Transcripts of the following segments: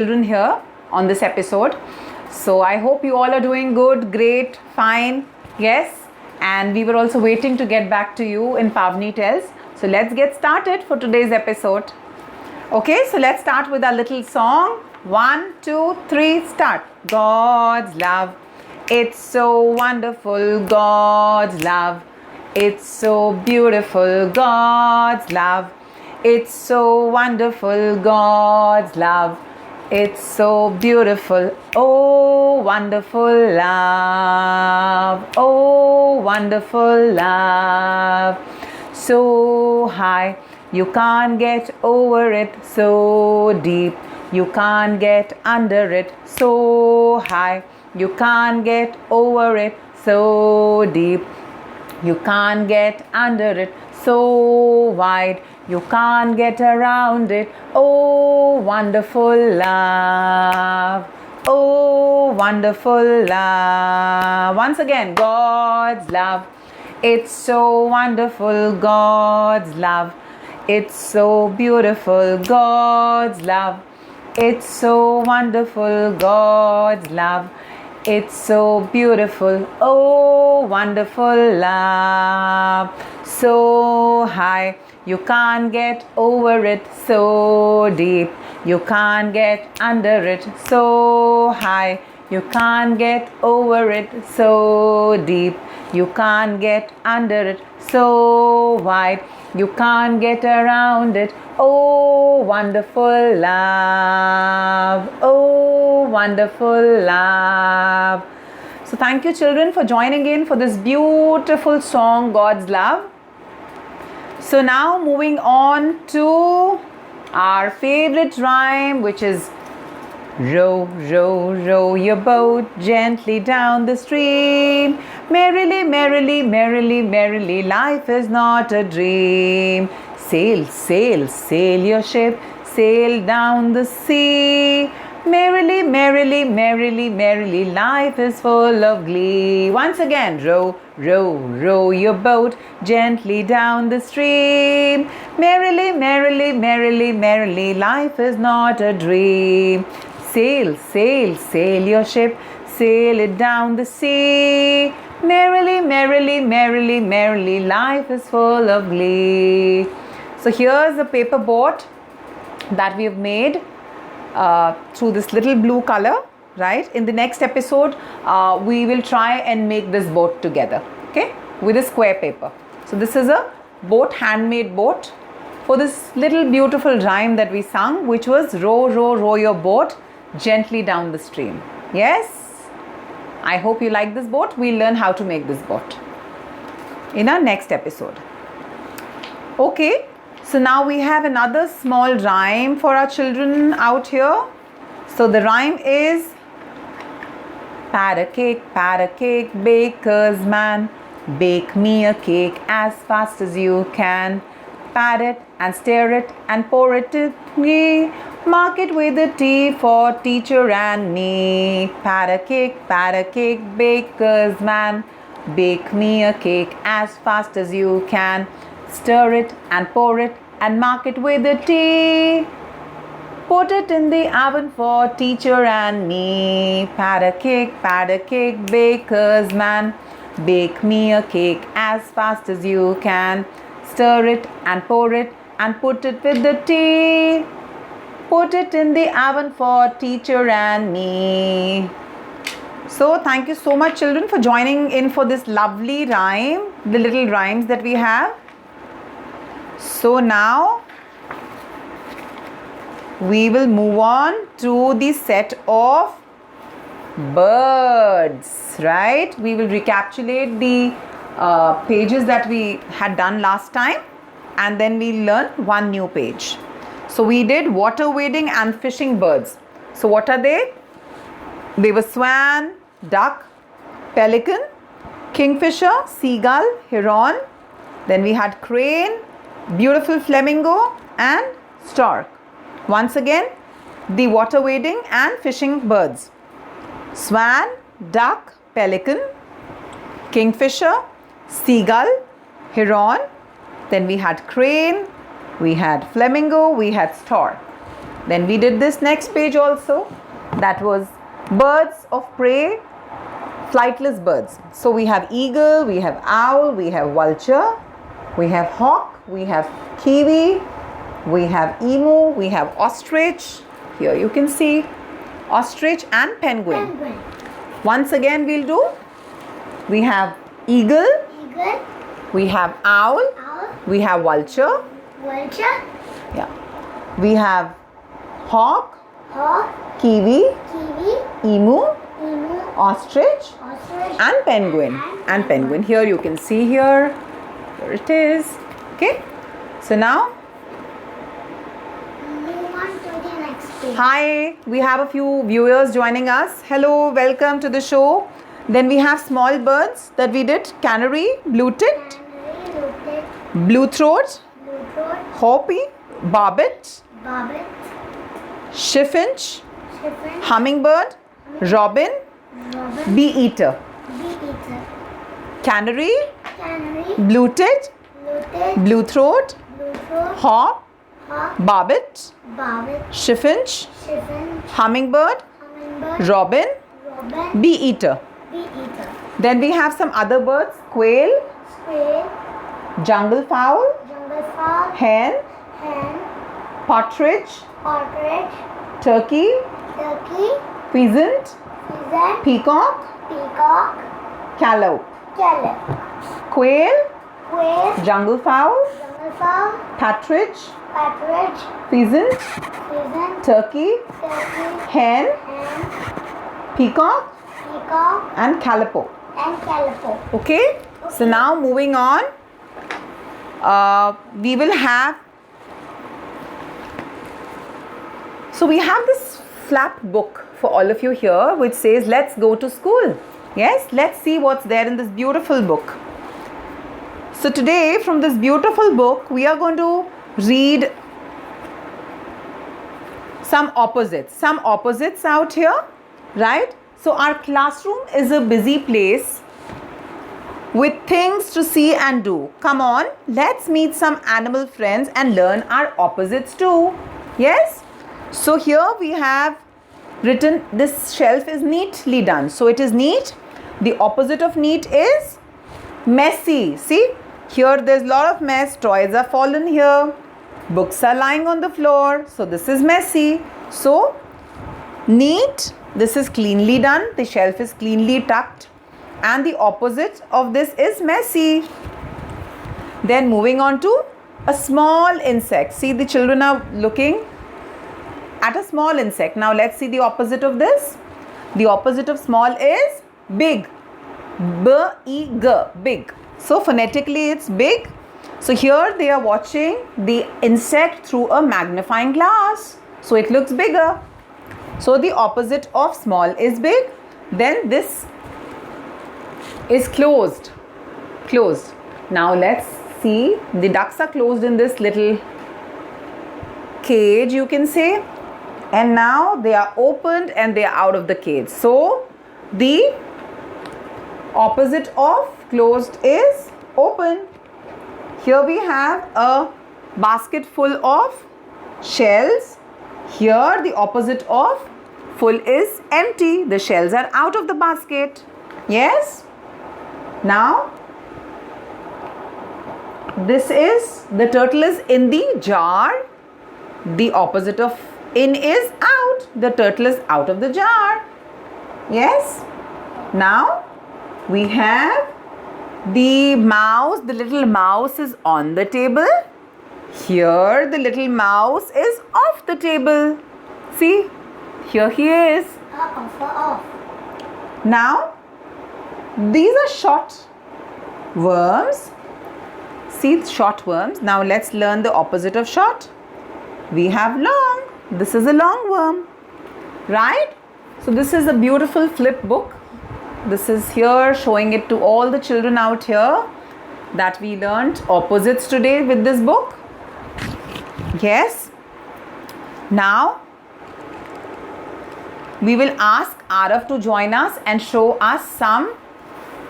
children here on this episode. So I hope you all are doing good, great, fine. Yes. And we were also waiting to get back to you in Pavne Tells. So let's get started for today's episode. Okay, so let's start with our little song. 1, 2, 3, start. God's love, it's so wonderful. God's love, it's so beautiful. God's love, it's so wonderful. God's love, it's so beautiful. Oh, wonderful love. Oh, wonderful love. So high, you can't get over it. So deep, you can't get under it. So high, you can't get over it. So deep, you can't get under it. So wide, you can't get around it. Oh, wonderful love. Oh, wonderful love. Once again, God's love, it's so wonderful. God's love, it's so beautiful. God's love, it's so wonderful. God's love, it's so beautiful. Oh, wonderful love. So high, you can't get over it. So deep, you can't get under it. So high, you can't get over it. So deep, you can't get under it. So wide, you can't get around it. Oh, wonderful love. Oh, wonderful love. So thank you, children, for joining in for this beautiful song, God's love. So now moving on to our favorite rhyme, which is row, row, row your boat gently down the stream. Merrily, merrily, merrily, merrily, life is not a dream. Sail, sail, sail your ship, sail down the sea. Merrily, merrily, merrily, merrily, life is full of glee. Once again, row, row, row your boat gently down the stream. Merrily, merrily, merrily, merrily, life is not a dream. Sail, sail, sail your ship, sail it down the sea. Merrily, merrily, merrily, merrily, life is full of glee. So here's a paper boat that we have made through this little blue color, right? In the next episode, we will try and make this boat together, okay, with a square paper. So this is a boat, handmade boat, for this little beautiful rhyme that we sung, which was row, row, row your boat gently down the stream. Yes, I hope you like this boat. We'll learn how to make this boat in our next episode. Okay, so now we have another small rhyme for our children out here. So the rhyme is: pat a cake, baker's man, bake me a cake as fast as you can. Pat it and stir it and pour it to me. Mark it with a T for teacher and me. Pat a cake, baker's man, bake me a cake as fast as you can. Stir it and pour it and mark it with a T. Put it in the oven for teacher and me. Pat a cake, baker's man, bake me a cake as fast as you can. Stir it and pour it and put it with the T. Put it in the oven for teacher and me. So thank you so much, children, for joining in for this lovely rhyme, the little rhymes that we have. So now we will move on to the set of birds, right? We will recapitulate the pages that we had done last time, and then we'll learn one new page. So we did water wading and fishing birds. So what are they? They were swan, duck, pelican, kingfisher, seagull, heron. Then we had crane, beautiful flamingo, and stork. Once again, the water wading and fishing birds: swan, duck, pelican, kingfisher, seagull, heron. Then we had crane, we had flamingo, we had stork. Then we did this next page also. That was birds of prey, flightless birds. So we have eagle, we have owl, we have vulture, we have hawk, we have kiwi, we have emu, we have ostrich. Here you can see ostrich and penguin. Once again we'll do. We have eagle, we have owl, we have vulture, yeah. We have hawk, kiwi, emu, ostrich, and penguin. Here you can see here it is. Okay, so now move on to the next page. hi, we have a few viewers joining us. Hello, welcome to the show. Then we have small birds that we did. Canary, blue tit, blue throat, hoppy, barbet, chiffinch, hummingbird, robin, bee eater. Canary, blue tit, blue throat, hawk, barbet, chiffinch, hummingbird, robin, bee eater. Then we have some other birds. Quail, jungle fowl, hen, partridge, turkey, pheasant, peacock, callow. Quail, jungle fowl, partridge, pheasant, turkey, hen, peacock, and calipo. Okay, so now moving on, we will have, so we have this flap book for all of you here which says let's go to school. Yes, let's see what's there in this beautiful book. So today from this beautiful book we are going to read some opposites out here, right? So our classroom is a busy place with things to see and do. Come on, let's meet some animal friends and learn our opposites too. Yes? So here we have written, this shelf is neatly done. So it is neat. The opposite of neat is messy. See, here there's a lot of mess. Toys are fallen here. Books are lying on the floor. So this is messy. So neat, this is cleanly done. The shelf is cleanly tucked. And the opposite of this is messy. Then moving on to a small insect. See, the children are looking at a small insect. Now let's see the opposite of this. The opposite of small is big. B-E-G, big. So phonetically it's big. So here they are watching the insect through a magnifying glass. So it looks bigger. So the opposite of small is big. Then this is closed. Now let's see. The ducks are closed in this little cage, you can say. And now they are opened and they are out of the cage. So the opposite of closed is open. Here we have a basket full of shells. Here the opposite of full is empty. The shells are out of the basket. Yes? Now this is, the turtle is in the jar. The opposite of in is out. The turtle is out of the jar. Yes? Now we have the mouse. The little mouse is on the table. Here the little mouse is off the table. See, here he is. Off. Now these are short worms. See, short worms. Now let's learn the opposite of short. We have long. This is a long worm, right? So this is a beautiful flip book. This is here showing it to all the children out here that we learned opposites today with this book. Yes. Now we will ask Aarav to join us and show us some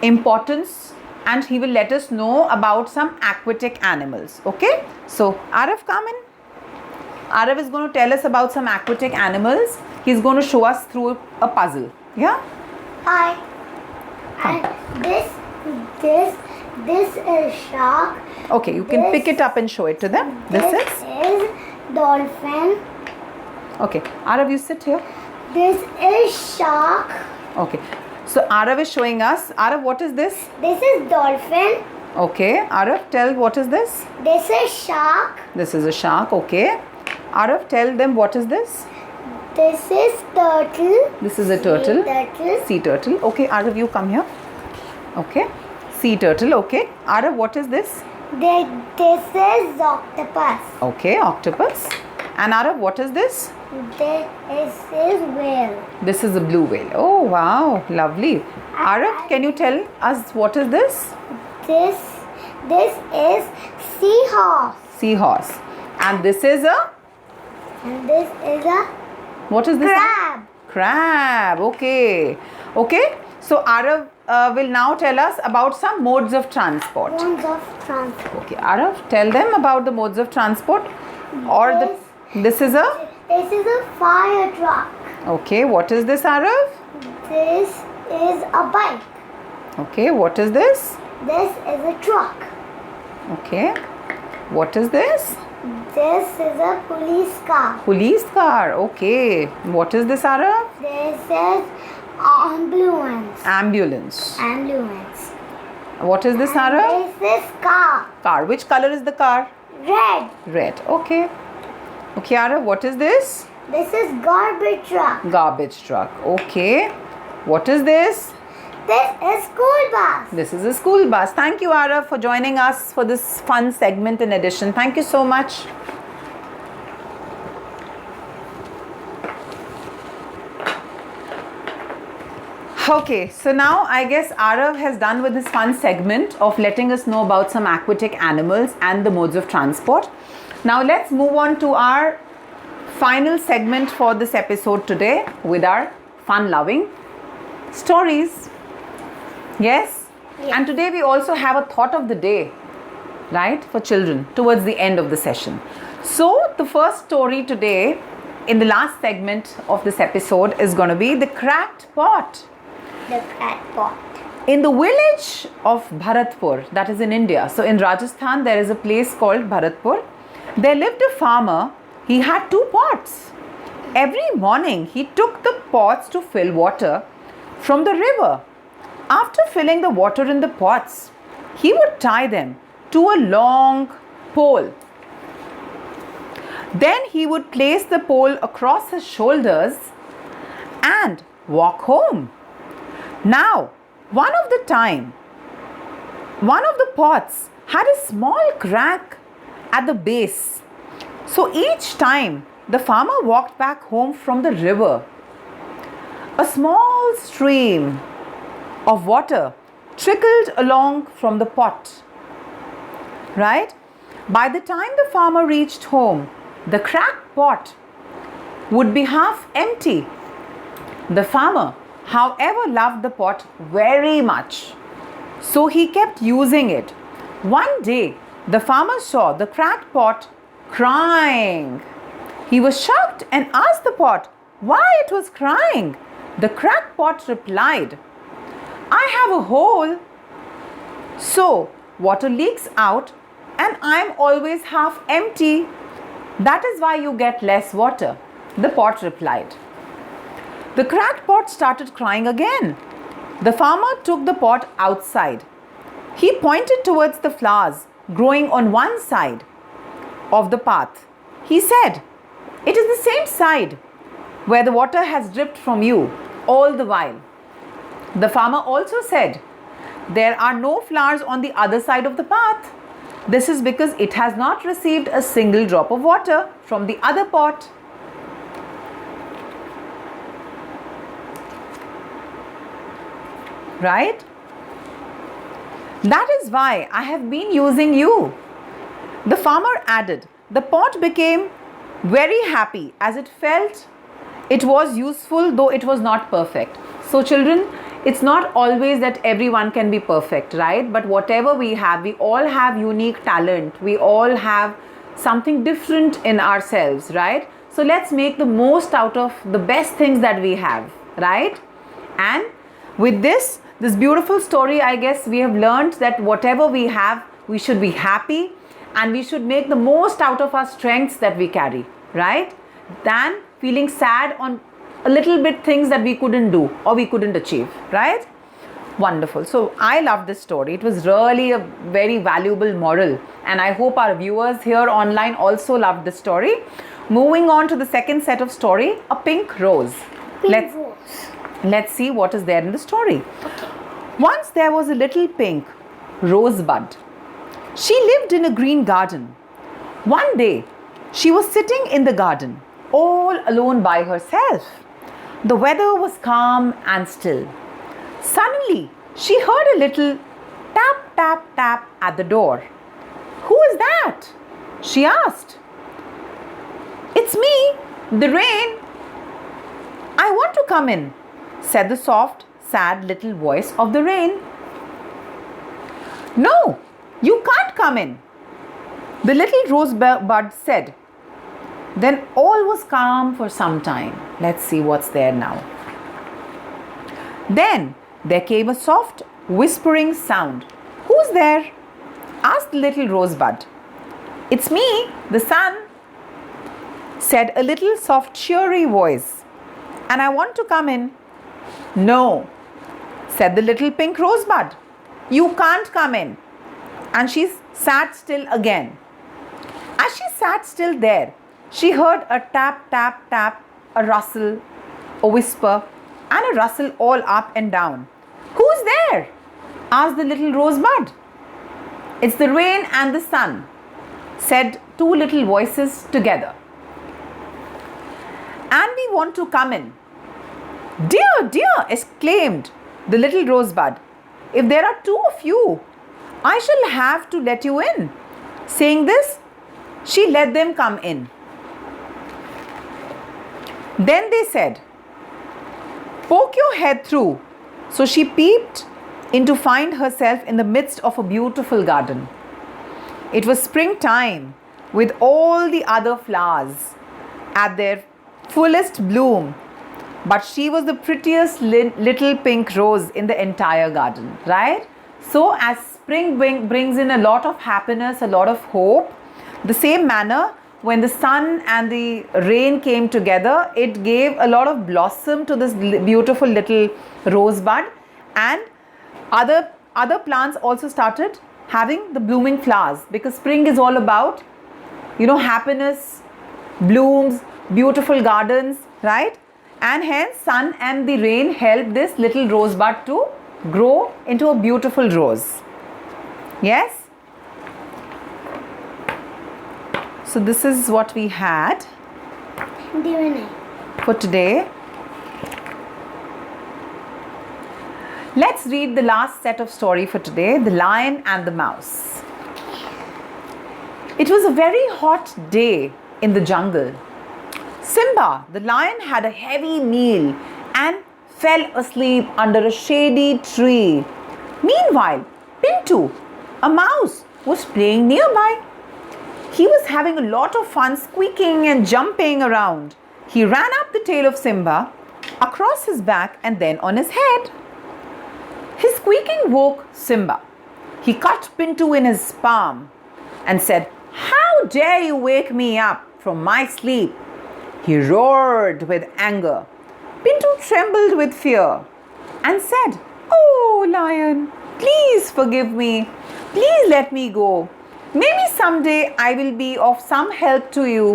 importance, and he will let us know about some aquatic animals. Okay. So Aarav, come in. Aarav is going to tell us about some aquatic animals. He's going to show us through a puzzle. Yeah? Hi. And this is shark. Okay, you can pick it up and show it to them. This is dolphin. Okay, Aarav, you sit here. This is shark. Okay, so Aarav is showing us. Aarav, what is this? This is dolphin. Okay, Aarav, tell what is this? This is shark. This is a shark, okay. Aarav, tell them what is this? This is turtle. This is a turtle. Turtle. Sea turtle. Okay, Aarav, you come here. Okay, sea turtle, okay. Aarav, what is this? This is octopus. Okay, octopus. And Aarav, what is this? This is whale. This is a blue whale. Oh, wow, lovely. Aarav, can you tell us what is this? This is seahorse. Seahorse. And this is a? And this is a What is this? crab. Crab. Okay. Okay. So Aarav will now tell us about some modes of transport. Modes of transport. Okay, Aarav, tell them about the modes of transport. Or this is a? This is a fire truck. Okay, what is this, Aarav? This is a bike. Okay, what is this? This is a truck. Okay. What is this? This is a police car. Police car. Okay. What is this, Aarav? This is ambulance. Ambulance. Ambulance. What is this, Aarav? This is car. Car. Which color is the car? Red. Red. Okay. Okay, Aarav, what is this? This is garbage truck. Garbage truck. Okay. What is this? This is school bus. This is a school bus. Thank you, Aarav, for joining us for this fun segment in addition. Thank you so much. Okay, so now I guess Aarav has done with this fun segment of letting us know about some aquatic animals and the modes of transport. Now let's move on to our final segment for this episode today with our fun-loving stories. Yes? Yes. And today we also have a thought of the day, right, for children towards the end of the session. So the first story today in the last segment of this episode is going to be the cracked pot. The cat pot. In the village of Bharatpur, that is in India. So in Rajasthan, there is a place called Bharatpur. There lived a farmer. He had 2 pots. Every morning, he took the pots to fill water from the river. After filling the water in the pots, he would tie them to a long pole. Then he would place the pole across his shoulders and walk home. Now, one of the pots had a small crack at the base. So each time the farmer walked back home from the river, a small stream of water trickled along from the pot. Right? By the time the farmer reached home, the cracked pot would be half empty. The farmer, however, loved the pot very much, so he kept using it. One day, the farmer saw the cracked pot crying. He was shocked and asked the pot why it was crying. The cracked pot replied, "I have a hole, so water leaks out and I'm always half empty. That is why you get less water." The pot replied. The cracked pot started crying again. The farmer took the pot outside. He pointed towards the flowers growing on one side of the path. He said, "It is the same side where the water has dripped from you all the while." The farmer also said, "There are no flowers on the other side of the path. This is because it has not received a single drop of water from the other pot." Right? That is why I have been using you. The farmer added. The pot became very happy as it felt it was useful, though it was not perfect. So children, it's not always that everyone can be perfect, right? But whatever we all have unique talent. We all have something different in ourselves, right? So let's make the most out of the best things that we have, right? And with this beautiful story, I guess we have learned that whatever we have, we should be happy and we should make the most out of our strengths that we carry, right? Than feeling sad on a little bit things that we couldn't do or we couldn't achieve, right? Wonderful. So I love this story. It was really a very valuable moral, and I hope our viewers here online also loved this story. Moving on to the second set of story, a pink rose. Let's see what is there in the story. Once there was a little pink rosebud. She lived in a green garden. One day, she was sitting in the garden, all alone by herself. The weather was calm and still. Suddenly, she heard a little tap, tap, tap at the door. Who is that? She asked. It's me, the rain. I want to come in, said the soft, sad little voice of the rain. No, you can't come in, the little rosebud said. Then all was calm for some time. Let's see what's there now. Then there came a soft, whispering sound. Who's there? Asked the little rosebud. It's me, the sun, said a little soft, cheery voice. And I want to come in. No, said the little pink rosebud. You can't come in. And she sat still again. As she sat still there, she heard a tap, tap, tap, a rustle, a whisper, and a rustle all up and down. Who's there? Asked the little rosebud. It's the rain and the sun, said two little voices together. And we want to come in. Dear, dear, exclaimed the little rosebud. If there are two of you, I shall have to let you in. Saying this, she let them come in. Then they said, poke your head through. So she peeped in to find herself in the midst of a beautiful garden. It was springtime with all the other flowers at their fullest bloom. But she was the prettiest little pink rose in the entire garden, right? So as spring brings in a lot of happiness, a lot of hope, the same manner, when the sun and the rain came together, it gave a lot of blossom to this beautiful little rosebud, and other plants also started having the blooming flowers, because spring is all about, happiness, blooms, beautiful gardens, right? And hence sun and the rain helped this little rosebud to grow into a beautiful rose. Yes? So this is what we had for today. Let's read the last set of story for today, The Lion and the Mouse. It was a very hot day in the jungle. Simba, the lion, had a heavy meal and fell asleep under a shady tree. Meanwhile, Pintu, a mouse, was playing nearby. He was having a lot of fun squeaking and jumping around. He ran up the tail of Simba, across his back and then on his head. His squeaking woke Simba. He caught Pintu in his palm and said, "How dare you wake me up from my sleep?" He roared with anger. Pintu trembled with fear and said, "Oh, lion, please forgive me. Please let me go. Maybe someday I will be of some help to you."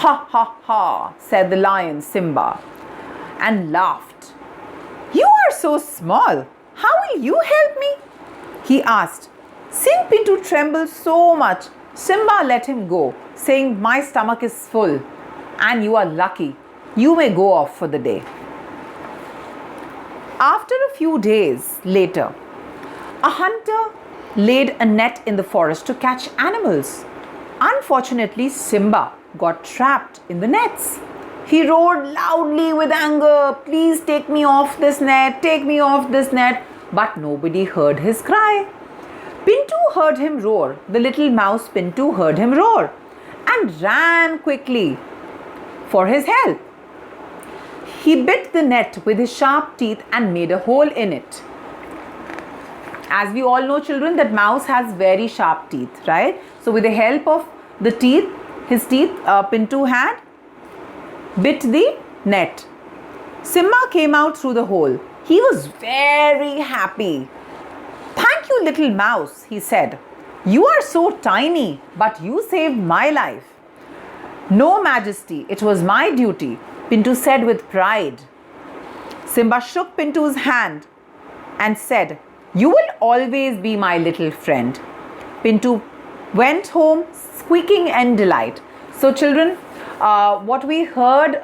"Ha, ha, ha," said the lion Simba and laughed. "You are so small. How will you help me?" he asked. Seeing Pintu tremble so much, Simba let him go, saying, "My stomach is full and you are lucky. You may go off for the day." After a few days later, a hunter laid a net in the forest to catch animals. Unfortunately, Simba got trapped in the nets. He roared loudly with anger, "Please take me off this net, take me off this net." But nobody heard his cry. Pintu heard him roar. The little mouse Pintu heard him roar and ran quickly for his help. He bit the net with his sharp teeth and made a hole in it. As we all know, children, that mouse has very sharp teeth, right? So with the help of the teeth, his teeth, Pintu had bit the net. Simba came out through the hole. He was very happy. "Thank you, little mouse," he said. "You are so tiny, but you saved my life." "No, Majesty, it was my duty," Pintu said with pride. Simba shook Pintu's hand and said, "You will always be my little friend." Pintu went home squeaking in delight. So children, what we heard,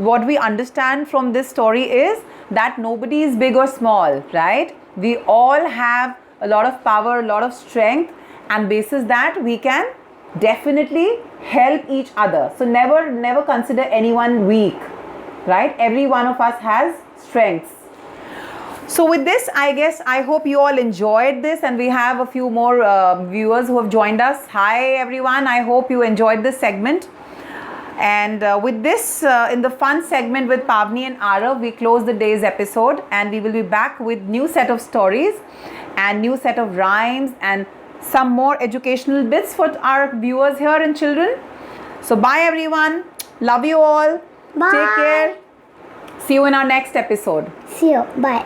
what we understand from this story is that nobody is big or small, right? We all have a lot of power, a lot of strength, and basis that we can definitely help each other. So never consider anyone weak, right? Every one of us has strengths. So with this, I hope you all enjoyed this, and we have a few more viewers who have joined us. Hi everyone, I hope you enjoyed this segment. And with this, in the fun segment with Pavne and Aarav, we close the day's episode, and we will be back with new set of stories and new set of rhymes and some more educational bits for our viewers here and children. So bye everyone. Love you all. Bye. Take care. See you in our next episode. See you. Bye.